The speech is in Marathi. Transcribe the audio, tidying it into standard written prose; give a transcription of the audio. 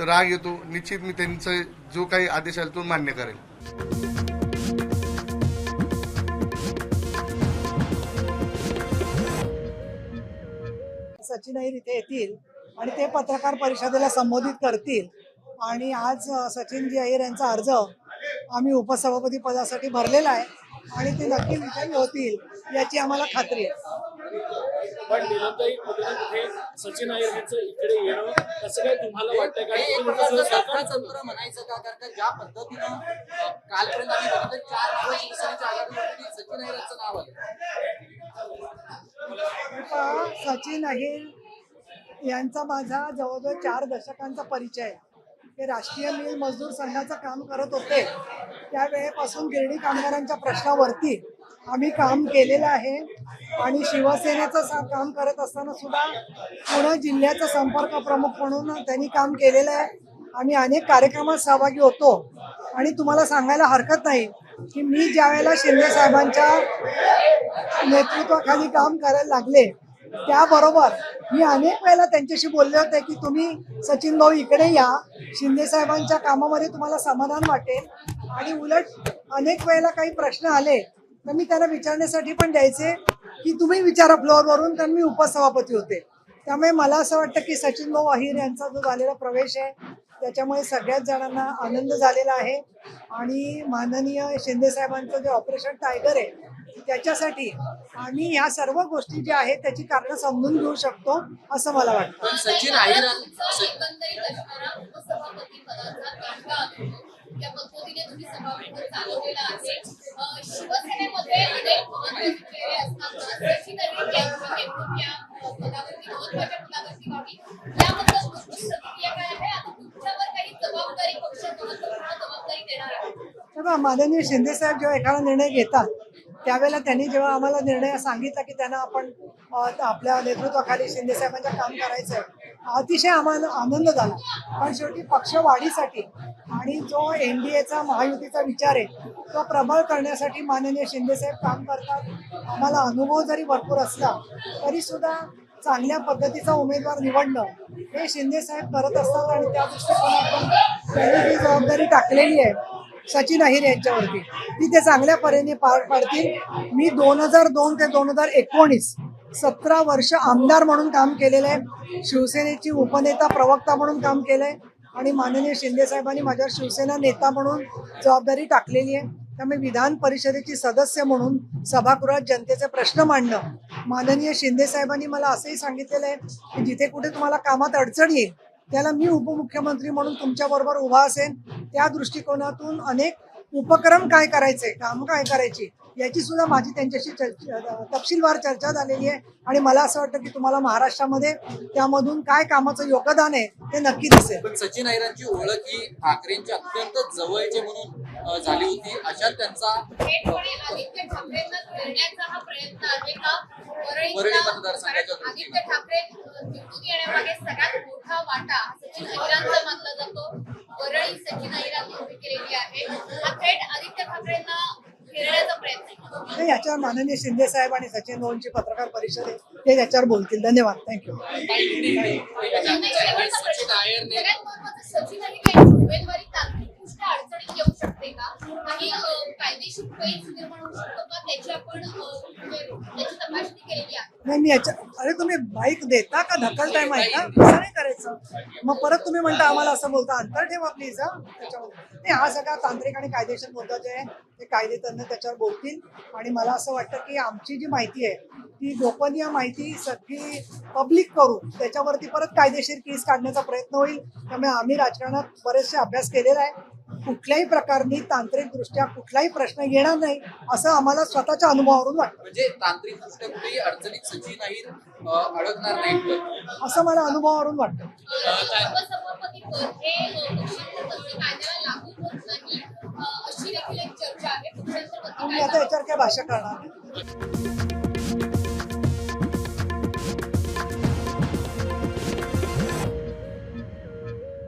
तर राग येतो. निश्चित मी त्यांचा जो काही आदेश आला तो मान्य करेल. सचिन अहिर इथे येतील आणि ते पत्रकार परिषदेला संबोधित करतील. आणि आज सचिनजी अहिर यांचा अर्ज आम्ही उपसभापती पदासाठी भरलेला आहे आणि ते नक्की विजयी होतील याची आम्हाला खात्री आहे. पण नीलमताई कुठे सचिन अहिर यांचं इकडे येणं कसं काय तुम्हाला वाटतंय? काय तंत्र म्हणायचं का? कारण का ज्या पद्धतीनं कालपर्यंत आम्ही बघितलं 4 दिवस शिवसेनेच्या आघाडीवरती सचिन अहिर यांचं नाव आलं. सचिन अहिर यांचा माझा जवळजवळ 4 दशकांचा परिचय आहे. ते राष्ट्रीय मिल मजदूर संघाचं काम करत होते. त्यावेळेपासून गिरणी कामगारांच्या प्रश्नावरती आम्ही काम केलेलं आहे आणि शिवसेनेचं काम करत असताना सुद्धा पुणे जिल्ह्याचा संपर्क प्रमुख म्हणून त्यांनी काम केलेलं आहे. आम्ही अनेक कार्यक्रमात सहभागी होतो आणि तुम्हाला सांगायला हरकत नाही की मी ज्या वेळेला शिंदे साहेबांच्या नेतृत्वाखाली काम करायला लागले त्याबरोबर मी अनेक वेळेला त्यांच्याशी बोलले होते की तुम्ही सचिन भाऊ इकडे या, शिंदे साहेबांच्या कामामध्ये तुम्हाला समाधान वाटेल. आणि उलट अनेक वेळेला काही प्रश्न आले तर मी त्यांना विचारण्यासाठी पण द्यायचे की तुम्ही विचारा फ्लोअरवरून, कारण मी उपसभापती होते. त्यामुळे मला असं वाटतं की सचिन भाऊ अहिर यांचा जो झालेला प्रवेश आहे त्याच्यामुळे सगळ्याच जणांना आनंद झालेला आहे. आणि माननीय शिंदे साहेबांचं जे ऑपरेशन टायगर आहे त्याच्यासाठी आम्ही ह्या सर्व गोष्टी ज्या आहेत त्याची कारणं समजून घेऊ शकतो असं मला वाटतं. पण सचिन अहिर या पद्धतीने तुम्ही सभागृह चालवलेला आहे. शिवसेनेमध्ये अनेक महत्त्वाचे चेहरे असतात. सचिन अहिर यांची नेमणूक या पदावरती महत्त्वाच्या पदावरती व्हावी याबद्दल तुमची प्रतिक्रिया काय आहे? आता तुमच्यावर काही जबाबदारी पक्ष महत्त्वपूर्ण जबाबदारी देणार आहे. माननीय शिंदे साहेब जेव्हा एखादा निर्णय घेतात त्यावेळेला त्यांनी जेव्हा आम्हाला निर्णय सांगितला की त्यांना आपण आपल्या नेतृत्वाखाली शिंदे साहेबांचं काम करायचं आहे, अतिशय आम्हाला आनंद झाला. पण शेवटी पक्ष वाढीसाठी आणि जो NDAचा महायुतीचा विचार आहे तो प्रबळ करण्यासाठी माननीय शिंदे साहेब काम करतात. आम्हाला अनुभव जरी भरपूर असला तरी सुद्धा चांगल्या पद्धतीचा उमेदवार निवडणं हे शिंदे साहेब करत असतात आणि त्या दृष्टिकोनातून त्यांनी जी जबाबदारी टाकलेली आहे सचिन अहिर यांच्यावरती ती ते चांगल्या परीने पार पाडतील. मी 2002 ते 2019 17 वर्ष आमदार म्हणून काम केलेलं आहे. शिवसेनेची उपनेता प्रवक्ता म्हणून काम केलंय आणि माननीय शिंदे साहेबांनी माझ्यावर शिवसेना नेता म्हणून जबाबदारी टाकलेली आहे. त्यामुळे विधान परिषदेची सदस्य म्हणून सभागृहात जनतेचे प्रश्न मांडणं, माननीय शिंदे साहेबांनी मला असंही सांगितलेलं आहे की जिथे कुठे तुम्हाला कामात अडचण येईल त्याला मी उपमुख्यमंत्री म्हणून तुमच्याबरोबर उभा असेन. त्या दृष्टिकोनातून अनेक उपक्रम काय करायचे, काम काय करायची याची सुद्धा माझी त्यांच्याशी तपशीलवार चर्चा झालेली आहे. आणि मला असं वाटतं की तुम्हाला महाराष्ट्रामध्ये त्यामधून काय कामाचं योगदान आहे ते नक्की दिसेल. पण सचिन अहिरांची ओळख ही ठाकरेंच्या अत्यंत जवळचे म्हणून झाली होती. अशा त्यांचा आदित्य ठाकरेंना घेण्याचा हा प्रयत्न आहे का? वरळी मतदारसंघाच्या आदित्य ठाकरे निवडून येण्यामागे सगळ्यात मोठा वाटा सचिन अहिरांचा मानला जातो. वरळी सचिन अहिरांनी उभी केलेली आहे. हा थेट आदित्य ठाकरेंना घेण्याचा प्रयत्न आहे. याच्यावर माननीय शिंदे साहेब आणि सचिन भाऊंची पत्रकार परिषद आहे ते याच्यावर बोलतील. धन्यवाद. थँक्यू. सगळ्यात महत्त्वाचं सचिन अहिर यांची उमेदवारी तांत्रिकदृष्ट्या अडचणीत येऊ शकते का? काही कायदेशीर पैस निर्माण होऊ शकतो का? त्याची आपण त्याची तपासणी केलेली आहे. नाही मी अरे तुम्ही बाईक देता का ढकलताय माहिती का? असं नाही करायचं. मग परत तुम्ही म्हणता आम्हाला असं बोलता. अंतर ठेवा प्लीज. त्याच्यामध्ये नाही, हा सगळा तांत्रिक आणि कायदेशीर मुद्दा जे आहे ते कायदे तज्ञ त्याच्यावर बोलतील. आणि मला असं वाटतं की आमची जी माहिती आहे ती गोपनीय माहिती सगळी पब्लिक करू त्याच्यावरती परत कायदेशीर केस काढण्याचा प्रयत्न होईल. त्यामुळे आम्ही राजकारणात बरेचसे अभ्यास केलेला आहे. कुठल्याही प्रकारनी तांत्रिकदृष्ट्या कुठलाही प्रश्न येणार नाही असं आम्हाला स्वतःच्या अनुभवावरून वाटतं. म्हणजे तांत्रिकदृष्ट्या कुठेही अडचणीत सचिन अहिर अडकणार नाहीत असं मला अनुभवावरून वाटतं. उपसभापती पद हे पक्षांतर्गत कायद्याला लागू होत नाही अशी देखील एक चर्चा आहे. तुम्ही आता याच्यावर काय भाष्य करणार?